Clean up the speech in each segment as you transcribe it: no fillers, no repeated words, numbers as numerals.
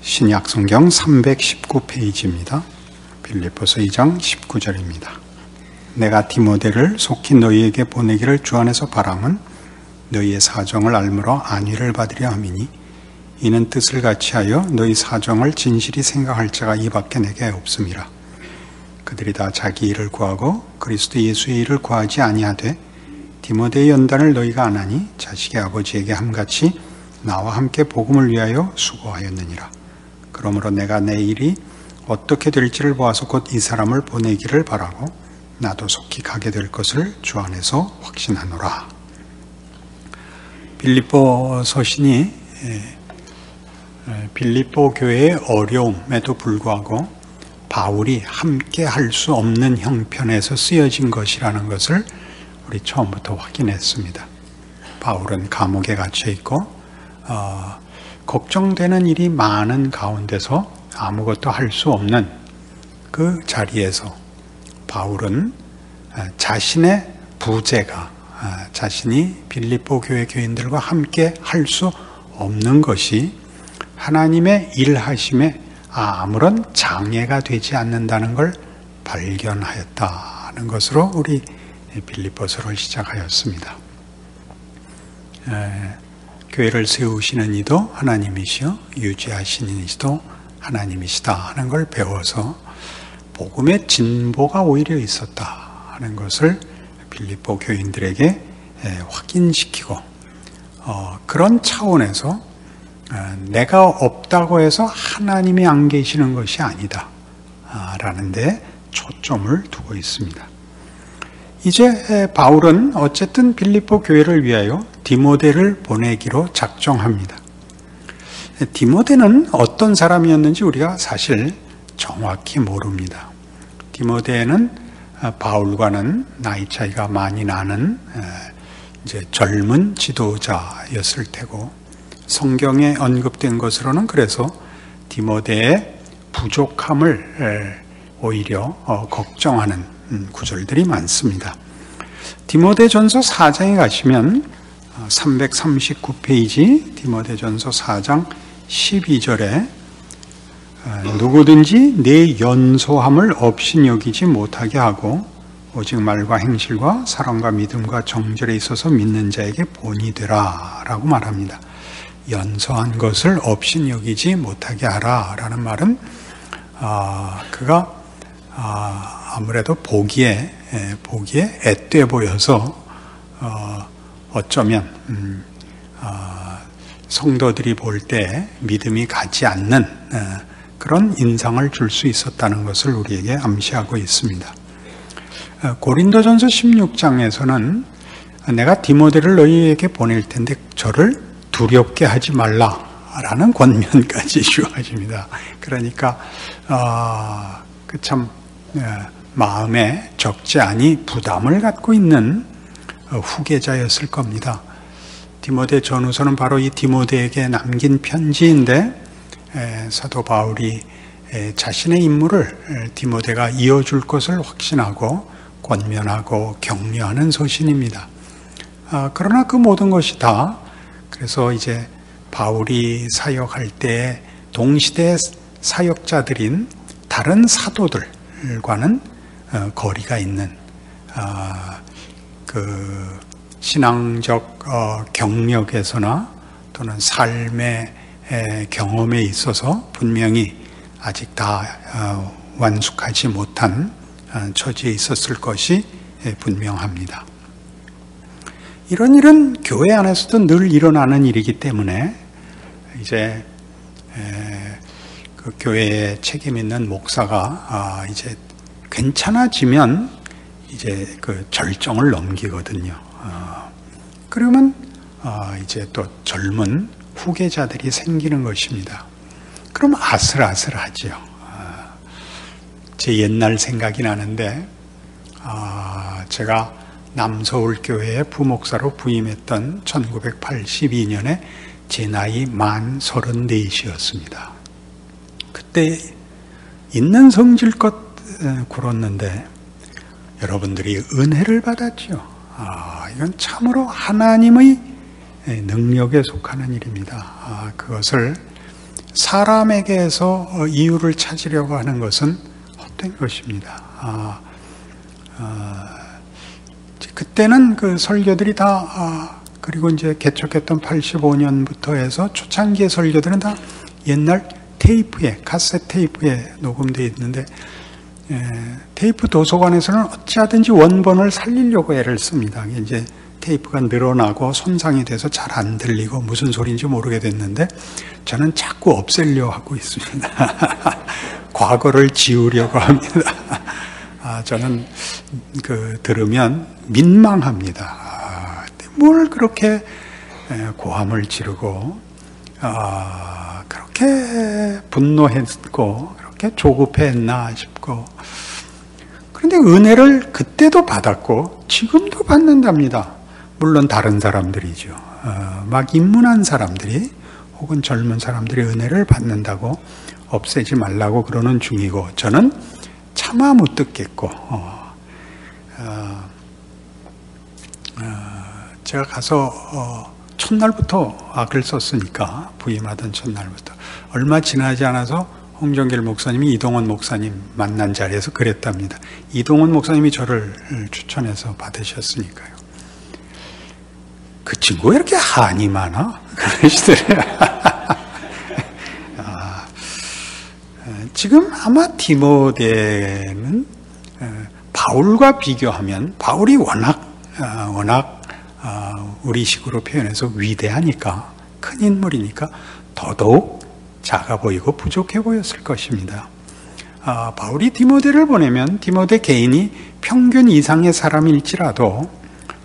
신약성경 319페이지입니다. 빌립보서 2장 19절입니다. 내가 디모데를 속히 너희에게 보내기를 주 안에서 바람은 너희의 사정을 알므로 안위를 받으려 함이니 이는 뜻을 같이 하여 너희 사정을 진실히 생각할 자가 이밖에 내게 없음이라. 그들이 다 자기 일을 구하고 그리스도 예수의 일을 구하지 아니하되 디모데의 연단을 너희가 안 하니 자식의 아버지에게 함같이 나와 함께 복음을 위하여 수고하였느니라. 그러므로 내가 내 일이 어떻게 될지를 보아서 곧 이 사람을 보내기를 바라고 나도 속히 가게 될 것을 주 안에서 확신하노라. 빌립보 서신이 빌립보 교회의 어려움에도 불구하고 바울이 함께 할 수 없는 형편에서 쓰여진 것이라는 것을 우리 처음부터 확인했습니다. 바울은 감옥에 갇혀 있고 걱정되는 일이 많은 가운데서 아무것도 할 수 없는 그 자리에서 바울은 자신의 부재가 자신이 빌립보 교회 교인들과 함께 할 수 없는 것이 하나님의 일하심에 아무런 장애가 되지 않는다는 걸 발견하였다는 것으로 우리 빌립보서를 시작하였습니다. 교회를 세우시는 이도 하나님이시요 유지하시는 이도 하나님이시다 하는 걸 배워서 복음의 진보가 오히려 있었다 하는 것을 빌립보 교인들에게 확인시키고 그런 차원에서 내가 없다고 해서 하나님이 안 계시는 것이 아니다 라는 데 초점을 두고 있습니다. 이제 바울은 어쨌든 빌립보 교회를 위하여 디모데를 보내기로 작정합니다. 디모데는 어떤 사람이었는지 우리가 사실 정확히 모릅니다. 디모데는 바울과는 나이 차이가 많이 나는 이제 젊은 지도자였을 테고 성경에 언급된 것으로는 그래서 디모데의 부족함을 오히려 걱정하는 구절들이 많습니다. 디모데전서 4장에 가시면 339페이지 디모데전서 4장 12절에 누구든지 내 연소함을 업신여기지 못하게 하고 오직 말과 행실과 사랑과 믿음과 정절에 있어서 믿는 자에게 본이 되라 라고 말합니다. 연소한 것을 업신여기지 못하게 하라 라는 말은 그가 아무래도 보기에 앳돼 보여서 어쩌면 성도들이 볼 때 믿음이 가지 않는 그런 인상을 줄 수 있었다는 것을 우리에게 암시하고 있습니다. 고린도전서 16장에서는 내가 디모데를 너희에게 보낼 텐데 저를 두렵게 하지 말라라는 권면까지 주어집니다. 그러니까 그 참 마음에 적지 않이 부담을 갖고 있는 후계자였을 겁니다. 디모데 전후서는 바로 이 디모데에게 남긴 편지인데 사도 바울이 자신의 임무를 디모데가 이어줄 것을 확신하고 권면하고 격려하는 서신입니다. 그러나 그 모든 것이 다 그래서 이제 바울이 사역할 때 동시대 사역자들인 다른 사도들과는 거리가 있는 그 신앙적 경력에서나 또는 삶의 경험에 있어서 분명히 아직 다 완숙하지 못한 처지에 있었을 것이 분명합니다. 이런 일은 교회 안에서도 늘 일어나는 일이기 때문에 이제 그 교회에 책임 있는 목사가 이제 괜찮아지면 이제 그 절정을 넘기거든요. 그러면 이제 또 젊은 후계자들이 생기는 것입니다. 그럼 아슬아슬하지요. 제 옛날 생각이 나는데 제가 남서울교회의 부목사로 부임했던 1982년에 제 나이 만 34이었습니다. 그때 있는 성질껏 굴었는데 여러분들이 은혜를 받았죠. 이건 참으로 하나님의 능력에 속하는 일입니다. 그것을 사람에게서 이유를 찾으려고 하는 것은 헛된 것입니다. 그때는 그 설교들이 다 그리고 이제 개척했던 85년부터 해서 초창기의 설교들은 다 옛날 테이프에, 카세트 테이프에 녹음되어 있는데, 테이프 도서관에서는 어찌하든지 원본을 살리려고 애를 씁니다. 이제 테이프가 늘어나고 손상이 돼서 잘 안 들리고 무슨 소리인지 모르게 됐는데, 저는 자꾸 없애려고 하고 있습니다. 과거를 지우려고 합니다. 저는 들으면 민망합니다. 뭘 그렇게 고함을 지르고, 그렇게 분노했고, 그렇게 조급했나 싶고, 그런데 은혜를 그때도 받았고, 지금도 받는답니다. 물론 다른 사람들이죠. 막 입문한 사람들이, 혹은 젊은 사람들이 은혜를 받는다고 없애지 말라고 그러는 중이고, 저는 차마 못 듣겠고, 제가 가서 첫날부터 악을 썼으니까, 부임하던 첫날부터 얼마 지나지 않아서 홍정길 목사님이 이동원 목사님 만난 자리에서 그랬답니다. 이동원 목사님이 저를 추천해서 받으셨으니까요. 그 친구가 이렇게 한이 많아? 그러시더래요. 지금 아마 디모데는 바울과 비교하면, 바울이 워낙 우리식으로 표현해서 위대하니까, 큰 인물이니까 더더욱 작아 보이고 부족해 보였을 것입니다. 바울이 디모데를 보내면 디모데 개인이 평균 이상의 사람일지라도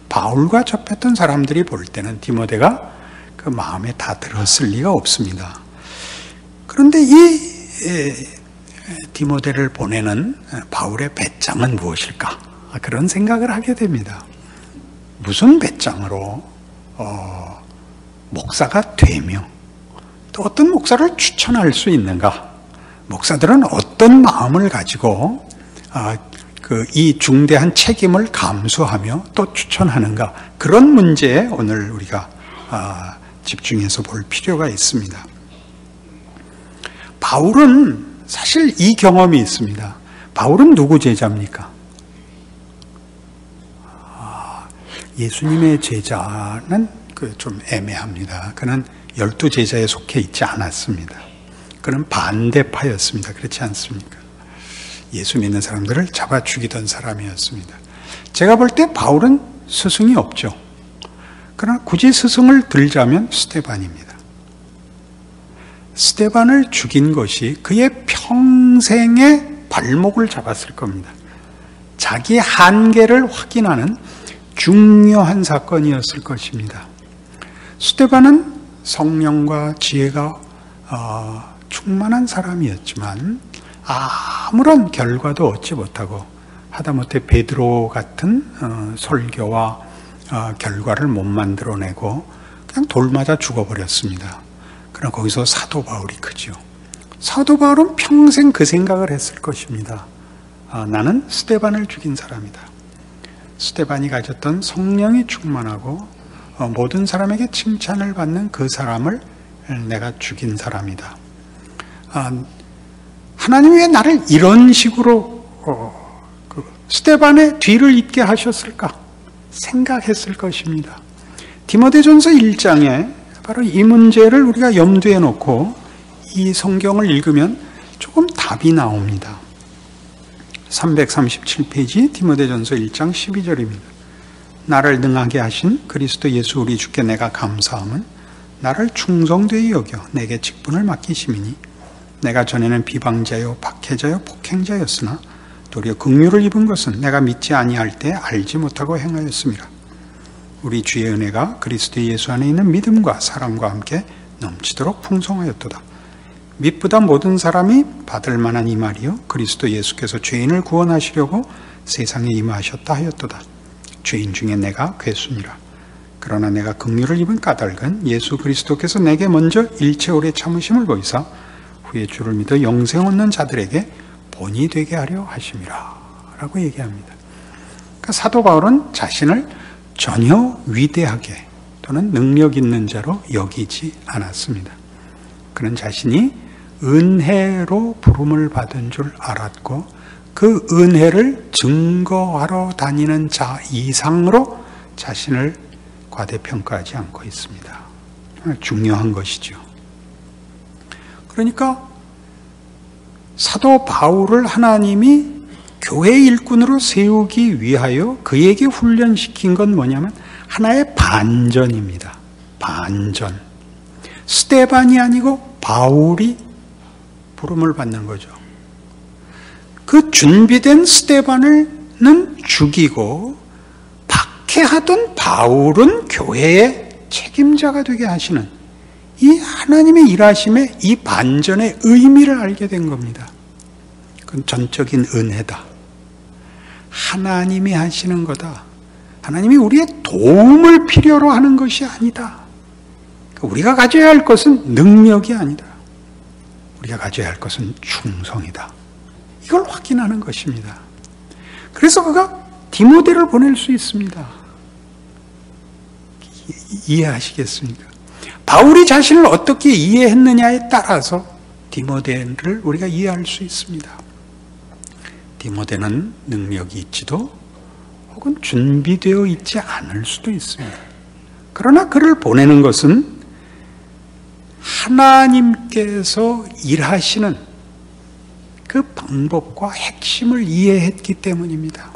바울과 접했던 사람들이 볼 때는 디모데가 그 마음에 다 들었을 리가 없습니다. 그런데 이 디모데를 보내는 바울의 배짱은 무엇일까? 그런 생각을 하게 됩니다. 무슨 배짱으로 목사가 되며 또 어떤 목사를 추천할 수 있는가? 목사들은 어떤 마음을 가지고 이 중대한 책임을 감수하며 또 추천하는가? 그런 문제에 오늘 우리가 집중해서 볼 필요가 있습니다. 바울은 사실 이 경험이 있습니다. 바울은 누구 제자입니까? 예수님의 제자는 좀 애매합니다. 그는 12제자에 속해 있지 않았습니다. 그는 반대파였습니다. 그렇지 않습니까? 예수 믿는 사람들을 잡아 죽이던 사람이었습니다. 제가 볼 때 바울은 스승이 없죠. 그러나 굳이 스승을 들자면 스데반입니다. 스데반을 죽인 것이 그의 평생의 발목을 잡았을 겁니다. 자기의 한계를 확인하는 중요한 사건이었을 것입니다. 스데반은 성령과 지혜가 충만한 사람이었지만 아무런 결과도 얻지 못하고 하다못해 베드로 같은 설교와 결과를 못 만들어내고 그냥 돌 맞아 죽어버렸습니다. 그러나 거기서 사도 바울이 크죠. 사도 바울은 평생 그 생각을 했을 것입니다. 나는 스데반을 죽인 사람이다. 스데반이 가졌던 성령이 충만하고 모든 사람에게 칭찬을 받는 그 사람을 내가 죽인 사람이다. 하나님이 왜 나를 이런 식으로 스데반의 뒤를 잇게 하셨을까? 생각했을 것입니다. 디모데전서 1장에 바로 이 문제를 우리가 염두에 놓고 이 성경을 읽으면 조금 답이 나옵니다. 337페이지 디모데전서 1장 12절입니다. 나를 능하게 하신 그리스도 예수 우리 주께 내가 감사함은 나를 충성되이 여겨 내게 직분을 맡기심이니 내가 전에는 비방자요 박해자요 폭행자였으나 도리어 긍휼을 입은 것은 내가 믿지 아니할 때 알지 못하고 행하였음이라. 우리 주의 은혜가 그리스도 예수 안에 있는 믿음과 사랑과 함께 넘치도록 풍성하였도다. 믿보다 모든 사람이 받을 만한 이 말이요 그리스도 예수께서 죄인을 구원하시려고 세상에 임하셨다 하였도다. 죄인 중에 내가 괴수니라. 그러나 내가 긍휼을 입은 까닭은 예수 그리스도께서 내게 먼저 일체 오래 참으심을 보이사 후에 주를 믿어 영생 얻는 자들에게 본이 되게 하려 하심이라 라고 얘기합니다. 그러니까 사도 바울은 자신을 전혀 위대하게 또는 능력 있는 자로 여기지 않았습니다. 그는 자신이 은혜로 부름을 받은 줄 알았고 그 은혜를 증거하러 다니는 자 이상으로 자신을 과대평가하지 않고 있습니다. 중요한 것이죠. 그러니까 사도 바울을 하나님이 교회 일꾼으로 세우기 위하여 그에게 훈련시킨 건 뭐냐면 하나의 반전입니다. 반전. 스데반이 아니고 바울이 부름을 받는 거죠. 그 준비된 스데반은 죽이고 박해하던 바울은 교회의 책임자가 되게 하시는 이 하나님의 일하심의 이 반전의 의미를 알게 된 겁니다. 그건 전적인 은혜다. 하나님이 하시는 거다. 하나님이 우리의 도움을 필요로 하는 것이 아니다. 우리가 가져야 할 것은 능력이 아니다. 우리가 가져야 할 것은 충성이다. 이걸 확인하는 것입니다. 그래서 그가 디모데를 보낼 수 있습니다. 이해하시겠습니까? 바울이 자신을 어떻게 이해했느냐에 따라서 디모데를 우리가 이해할 수 있습니다. 디모데는 능력이 있지도 혹은 준비되어 있지 않을 수도 있습니다. 그러나 그를 보내는 것은 하나님께서 일하시는 그 방법과 핵심을 이해했기 때문입니다.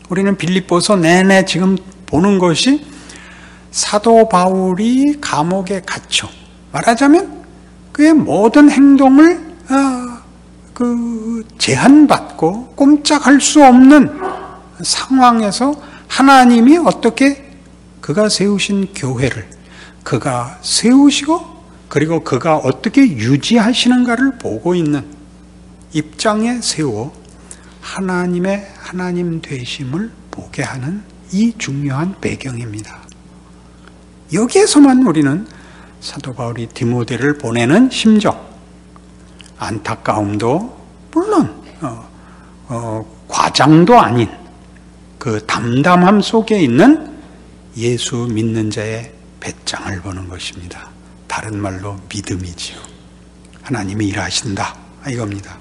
우리는 빌립보서 내내 지금 보는 것이 사도 바울이 감옥에 갇혀 말하자면 그의 모든 행동을 제한받고 꼼짝할 수 없는 상황에서 하나님이 어떻게 그가 세우신 교회를 그가 세우시고 그리고 그가 어떻게 유지하시는가를 보고 있는 입장에 세워 하나님의 하나님 되심을 보게 하는 이 중요한 배경입니다. 여기에서만 우리는 사도 바울이 디모데를 보내는 심정, 안타까움도 물론 과장도 아닌 그 담담함 속에 있는 예수 믿는 자의 배짱을 보는 것입니다. 다른 말로 믿음이지요. 하나님이 일하신다 이겁니다.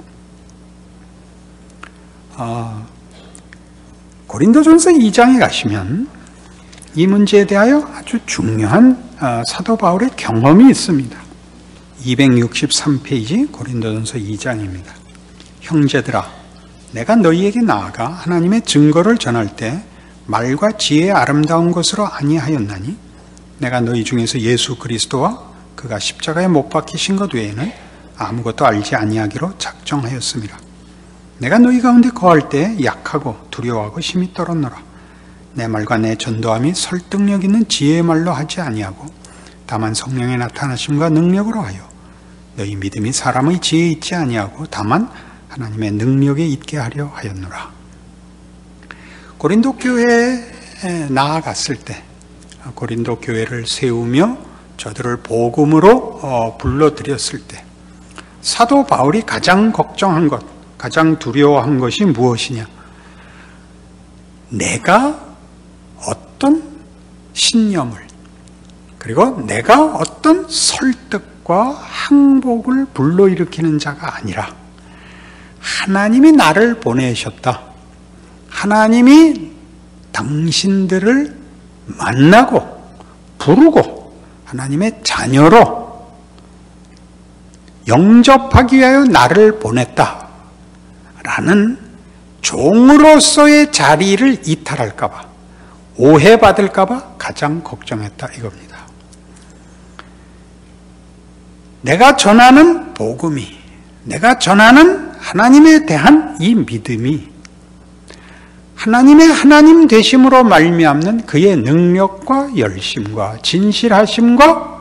고린도전서 2장에 가시면 이 문제에 대하여 아주 중요한 사도 바울의 경험이 있습니다. 263페이지 고린도전서 2장입니다. 형제들아, 내가 너희에게 나아가 하나님의 증거를 전할 때 말과 지혜의 아름다운 것으로 아니하였나니 내가 너희 중에서 예수 그리스도와 그가 십자가에 못 박히신 것 외에는 아무것도 알지 아니하기로 작정하였습니다. 내가 너희 가운데 거할 때 약하고 두려워하고 심히 떨었노라. 내 말과 내 전도함이 설득력 있는 지혜의 말로 하지 아니하고 다만 성령의 나타나심과 능력으로 하여 너희 믿음이 사람의 지혜에 있지 아니하고 다만 하나님의 능력에 있게 하려 하였노라. 고린도 교회에 나아갔을 때 고린도 교회를 세우며 저들을 복음으로 불러들였을 때 사도 바울이 가장 걱정한 것, 가장 두려워한 것이 무엇이냐? 내가 어떤 신념을 그리고 내가 어떤 설득과 항복을 불러일으키는 자가 아니라 하나님이 나를 보내셨다. 하나님이 당신들을 만나고 부르고 하나님의 자녀로 영접하기 위하여 나를 보냈다 라는 종으로서의 자리를 이탈할까 봐 오해받을까 봐 가장 걱정했다 이겁니다. 내가 전하는 복음이 내가 전하는 하나님에 대한 이 믿음이 하나님의 하나님 되심으로 말미암는 그의 능력과 열심과 진실하심과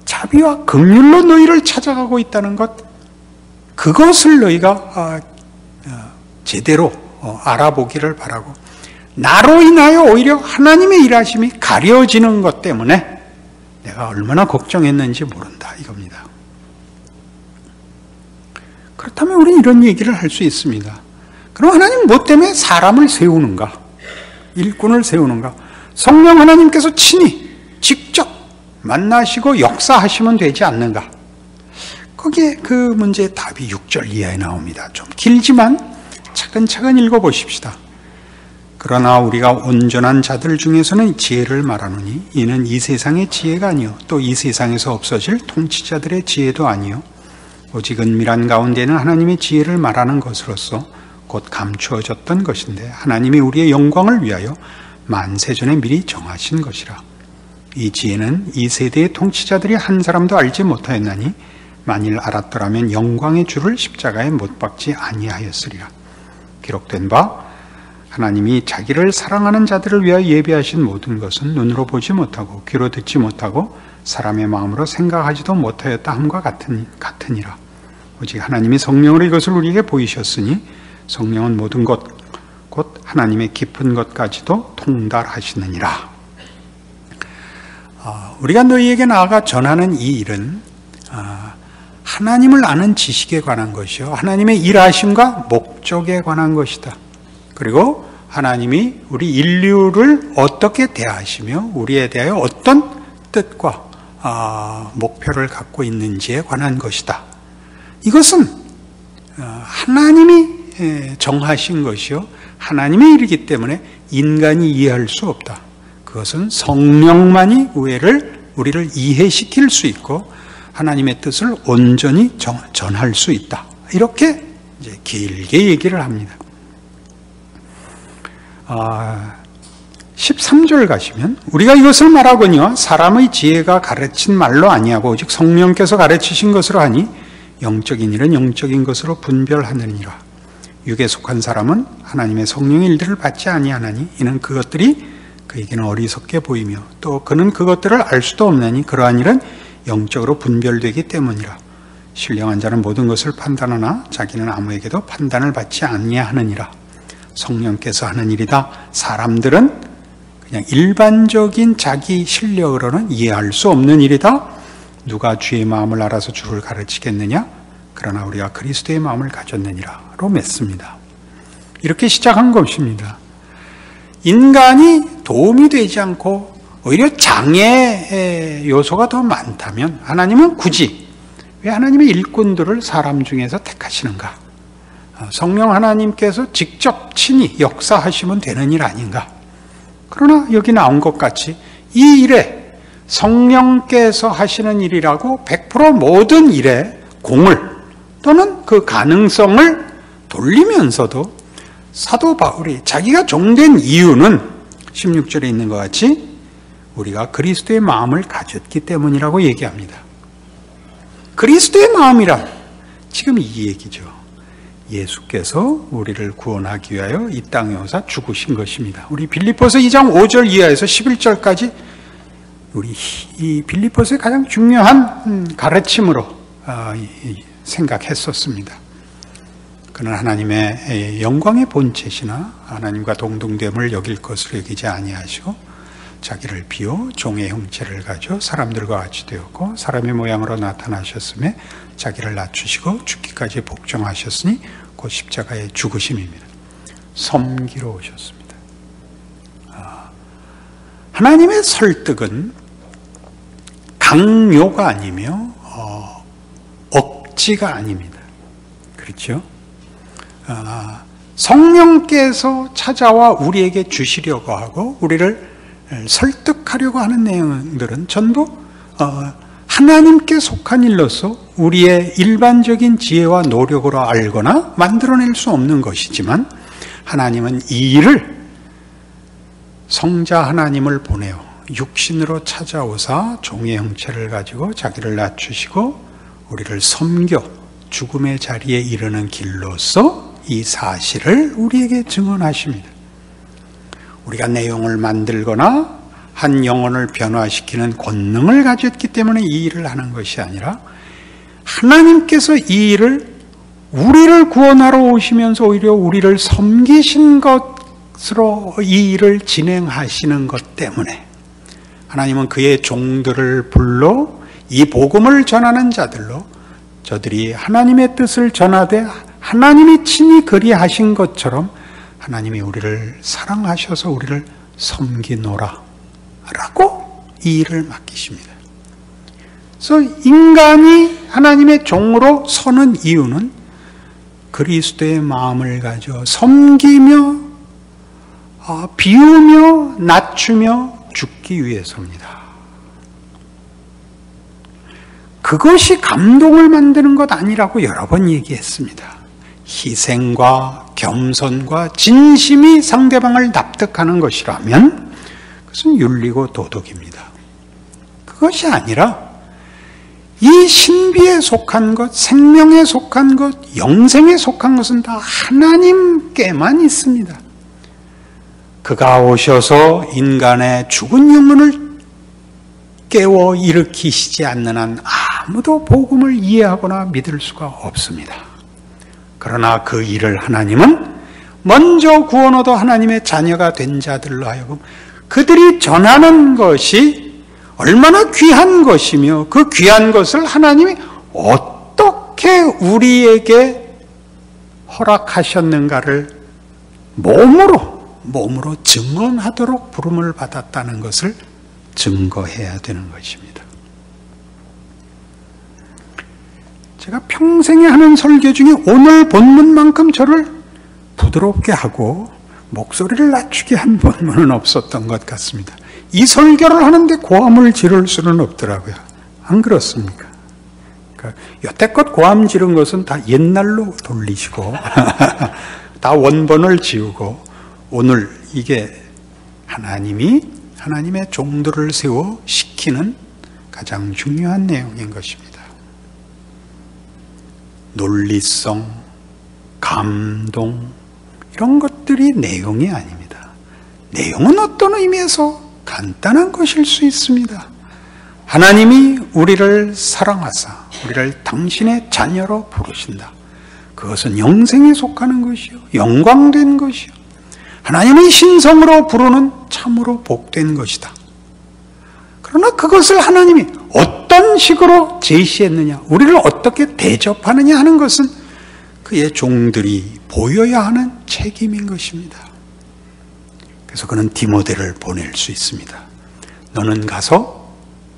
자비와 긍휼로 너희를 찾아가고 있다는 것, 그것을 너희가 제대로 알아보기를 바라고, 나로 인하여 오히려 하나님의 일하심이 가려지는 것 때문에 내가 얼마나 걱정했는지 모른다 이겁니다. 그렇다면 우리는 이런 얘기를 할 수 있습니다. 그럼 하나님 뭐 때문에 사람을 세우는가? 일꾼을 세우는가? 성령 하나님께서 친히 직접 만나시고 역사하시면 되지 않는가? 거기에 그 문제의 답이 6절 이하에 나옵니다. 좀 길지만 차근차근 읽어보십시다. 그러나 우리가 온전한 자들 중에서는 지혜를 말하노니 이는 이 세상의 지혜가 아니요 또 이 세상에서 없어질 통치자들의 지혜도 아니요 오직 은밀한 가운데는 하나님의 지혜를 말하는 것으로서 곧 감추어졌던 것인데 하나님이 우리의 영광을 위하여 만세전에 미리 정하신 것이라. 이 지혜는 이 세대의 통치자들이 한 사람도 알지 못하였나니 만일 알았더라면 영광의 주를 십자가에 못 박지 아니하였으리라. 기록된 바 하나님이 자기를 사랑하는 자들을 위하여 예비하신 모든 것은 눈으로 보지 못하고 귀로 듣지 못하고 사람의 마음으로 생각하지도 못하였다 함과 같으니라. 오직 하나님이 성령으로 이것을 우리에게 보이셨으니 성령은 모든 것 곧 하나님의 깊은 것까지도 통달하시느니라. 우리가 너희에게 나아가 전하는 이 일은 하나님을 아는 지식에 관한 것이요 하나님의 일하심과 목적에 관한 것이다. 그리고 하나님이 우리 인류를 어떻게 대하시며 우리에 대하여 어떤 뜻과 목표를 갖고 있는지에 관한 것이다. 이것은 하나님이 정하신 것이요 하나님의 일이기 때문에 인간이 이해할 수 없다. 그것은 성령만이 우리를 이해시킬 수 있고 하나님의 뜻을 온전히 전할 수 있다. 이렇게 이제 길게 얘기를 합니다. 13절 가시면 우리가 이것을 말하거니와 사람의 지혜가 가르친 말로 아니하고 오직 성령께서 가르치신 것으로 하니 영적인 일은 영적인 것으로 분별하느니라. 육에 속한 사람은 하나님의 성령의 일들을 받지 아니하나니 이는 그것들이 그에게는 어리석게 보이며 또 그는 그것들을 알 수도 없나니 그러한 일은 영적으로 분별되기 때문이라. 신령한 자는 모든 것을 판단하나 자기는 아무에게도 판단을 받지 아니하느니라. 성령께서 하는 일이다. 사람들은 그냥 일반적인 자기 실력으로는 이해할 수 없는 일이다. 누가 주의 마음을 알아서 주를 가르치겠느냐? 그러나 우리가 그리스도의 마음을 가졌느니라로 맺습니다. 이렇게 시작한 것입니다. 인간이 도움이 되지 않고 오히려 장애 요소가 더 많다면 하나님은 굳이 왜 하나님의 일꾼들을 사람 중에서 택하시는가? 성령 하나님께서 직접 친히 역사하시면 되는 일 아닌가? 그러나 여기 나온 것 같이 이 일에 성령께서 하시는 일이라고 100% 모든 일에 공을 또는 그 가능성을 돌리면서도 사도 바울이 자기가 종된 이유는 16절에 있는 것 같이 우리가 그리스도의 마음을 가졌기 때문이라고 얘기합니다. 그리스도의 마음이란 지금 이 얘기죠. 예수께서 우리를 구원하기 위하여 이 땅에 오사 죽으신 것입니다. 우리 빌립보서 2장 5절 이하에서 11절까지 우리 이 빌립보서의 가장 중요한 가르침으로 생각했었습니다. 그는 하나님의 영광의 본체시나 하나님과 동등됨을 여길 것으로 여기지 아니하시고 자기를 비워 종의 형체를 가져 사람들과 같이 되었고 사람의 모양으로 나타나셨으며 자기를 낮추시고 죽기까지 복종하셨으니 곧 십자가의 죽으심입니다. 섬기러 오셨습니다. 하나님의 설득은 강요가 아니며 억지가 아닙니다. 그렇죠? 성령께서 찾아와 우리에게 주시려고 하고 우리를 설득하려고 하는 내용들은 전부 하나님께 속한 일로서 우리의 일반적인 지혜와 노력으로 알거나 만들어낼 수 없는 것이지만 하나님은 이 일을 성자 하나님을 보내어 육신으로 찾아오사 종의 형체를 가지고 자기를 낮추시고 우리를 섬겨 죽음의 자리에 이르는 길로서 이 사실을 우리에게 증언하십니다. 우리가 내용을 만들거나 한 영혼을 변화시키는 권능을 가졌기 때문에 이 일을 하는 것이 아니라 하나님께서 이 일을 우리를 구원하러 오시면서 오히려 우리를 섬기신 것으로 이 일을 진행하시는 것 때문에 하나님은 그의 종들을 불러 이 복음을 전하는 자들로 저들이 하나님의 뜻을 전하되 하나님이 친히 그리하신 것처럼 하나님이 우리를 사랑하셔서 우리를 섬기노라 라고 이 일을 맡기십니다. 그래서 인간이 하나님의 종으로 서는 이유는 그리스도의 마음을 가져 섬기며 비우며 낮추며 죽기 위해서입니다. 그것이 감동을 만드는 것 아니라고 여러 번 얘기했습니다. 희생과 겸손과 진심이 상대방을 납득하는 것이라면 그것은 윤리고 도덕입니다. 그것이 아니라 이 신비에 속한 것, 생명에 속한 것, 영생에 속한 것은 다 하나님께만 있습니다. 그가 오셔서 인간의 죽은 영혼을 깨워 일으키시지 않는 한 아무도 복음을 이해하거나 믿을 수가 없습니다. 그러나 그 일을 하나님은 먼저 구원 얻어 하나님의 자녀가 된 자들로 하여금 그들이 전하는 것이 얼마나 귀한 것이며 그 귀한 것을 하나님이 어떻게 우리에게 허락하셨는가를 몸으로 증언하도록 부름을 받았다는 것을 증거해야 되는 것입니다. 제가 평생에 하는 설교 중에 오늘 본문만큼 저를 부드럽게 하고 목소리를 낮추게 한 본문은 없었던 것 같습니다. 이 설교를 하는데 고함을 지를 수는 없더라고요. 안 그렇습니까? 그러니까 여태껏 고함 지른 것은 다 옛날로 돌리시고 다 원본을 지우고 오늘 이게 하나님의 종들을 세워 시키는 가장 중요한 내용인 것입니다. 논리성, 감동 이런 것들이 내용이 아닙니다. 내용은 어떤 의미에서 간단한 것일 수 있습니다. 하나님이 우리를 사랑하사 우리를 당신의 자녀로 부르신다. 그것은 영생에 속하는 것이요 영광된 것이요 하나님의 신성으로 부르는 참으로 복된 것이다. 그러나 그것을 하나님이 어떤 식으로 제시했느냐, 우리를 어떻게 대접하느냐 하는 것은 그의 종들이 보여야 하는 책임인 것입니다. 그래서 그는 디모데를 보낼 수 있습니다. 너는 가서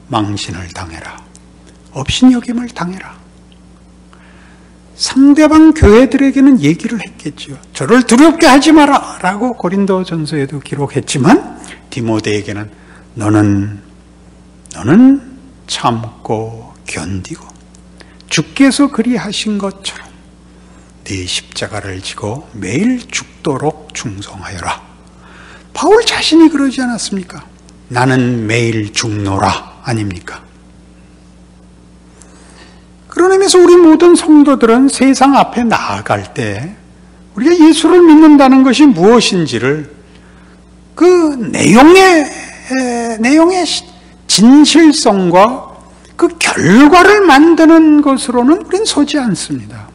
망신을 당해라. 업신여김을 당해라. 상대방 교회들에게는 얘기를 했겠죠. 저를 두렵게 하지 마라 라고 고린도전서에도 기록했지만 디모데에게는 너는 참고 견디고 주께서 그리하신 것처럼 네 십자가를 지고 매일 죽도록 충성하여라. 바울 자신이 그러지 않았습니까? 나는 매일 죽노라 아닙니까? 그런 의미에서 우리 모든 성도들은 세상 앞에 나아갈 때 우리가 예수를 믿는다는 것이 무엇인지를 그 내용의 진실성과 그 결과를 만드는 것으로는 우리는 서지 않습니다.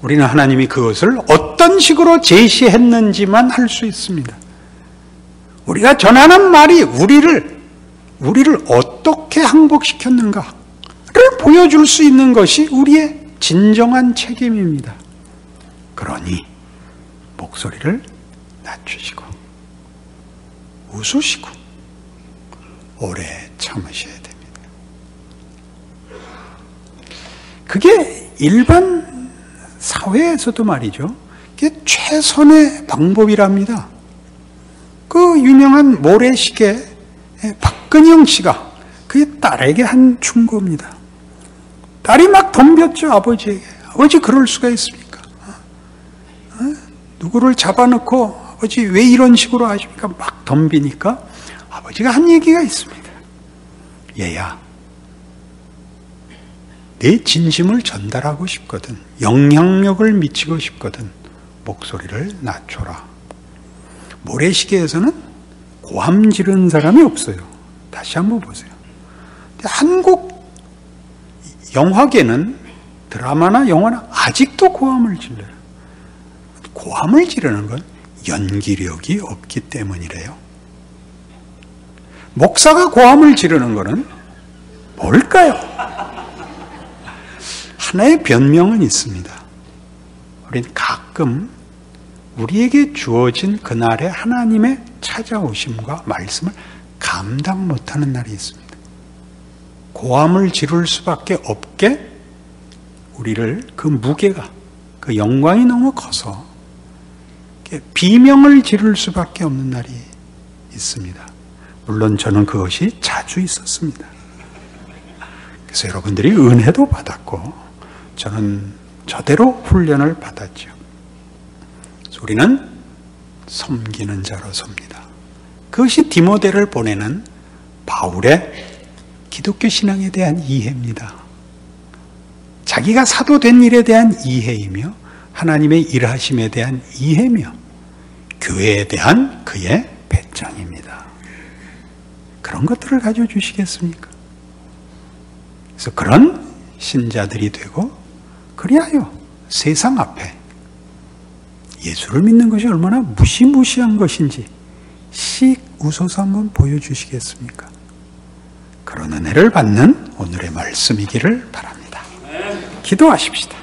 우리는 하나님이 그것을 어떤 식으로 제시했는지만 할 수 있습니다. 우리가 전하는 말이 우리를 어떻게 항복시켰는가를 보여줄 수 있는 것이 우리의 진정한 책임입니다. 그러니 목소리를 낮추시고 웃으시고 오래 참으셔야 됩니다. 그게 일반 사회에서도 말이죠. 그게 최선의 방법이랍니다. 그 유명한 모래시계 박근영 씨가 그의 딸에게 한 충고입니다. 딸이 막 덤볐죠, 아버지에게. 아버지 그럴 수가 있습니까? 누구를 잡아놓고 아버지 왜 이런 식으로 하십니까? 막 덤비니까 아버지가 한 얘기가 있습니다. 얘야, 내 진심을 전달하고 싶거든, 영향력을 미치고 싶거든, 목소리를 낮춰라. 모래시계에서는 고함 지르는 사람이 없어요. 다시 한번 보세요. 한국 영화계는 드라마나 영화나 아직도 고함을 질러요. 고함을 지르는 건 연기력이 없기 때문이래요. 목사가 고함을 지르는 것은 뭘까요? 하나의 변명은 있습니다. 우리는 가끔 우리에게 주어진 그날의 하나님의 찾아오심과 말씀을 감당 못하는 날이 있습니다. 고함을 지를 수밖에 없게 우리를 그 무게가, 그 영광이 너무 커서 비명을 지를 수밖에 없는 날이 있습니다. 물론 저는 그것이 자주 있었습니다. 그래서 여러분들이 은혜도 받았고 저는 저대로 훈련을 받았죠. 그래서 우리는 섬기는 자로 섭니다. 그것이 디모데를 보내는 바울의 기독교 신앙에 대한 이해입니다. 자기가 사도된 일에 대한 이해이며 하나님의 일하심에 대한 이해며 교회에 대한 그의 배짱입니다. 그런 것들을 가져주시겠습니까? 그래서 그런 신자들이 되고 그리하여 세상 앞에 예수를 믿는 것이 얼마나 무시무시한 것인지 씩 웃어서 한번 보여주시겠습니까? 그런 은혜를 받는 오늘의 말씀이기를 바랍니다. 기도하십시다.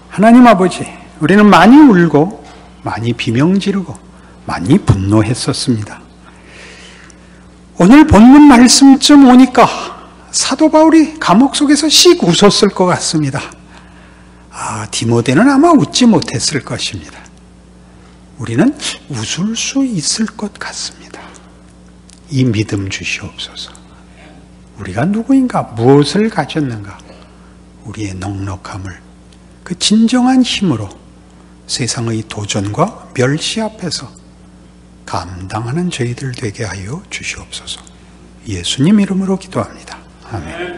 하나님 아버지, 우리는 많이 울고 많이 비명 지르고 많이 분노했었습니다. 오늘 본문 말씀쯤 오니까 사도 바울이 감옥 속에서 씩 웃었을 것 같습니다. 디모데는 아마 웃지 못했을 것입니다. 우리는 웃을 수 있을 것 같습니다. 이 믿음 주시옵소서. 우리가 누구인가, 무엇을 가졌는가, 우리의 넉넉함을 그 진정한 힘으로 세상의 도전과 멸시 앞에서 감당하는 저희들 되게 하여 주시옵소서. 예수님 이름으로 기도합니다. 아멘.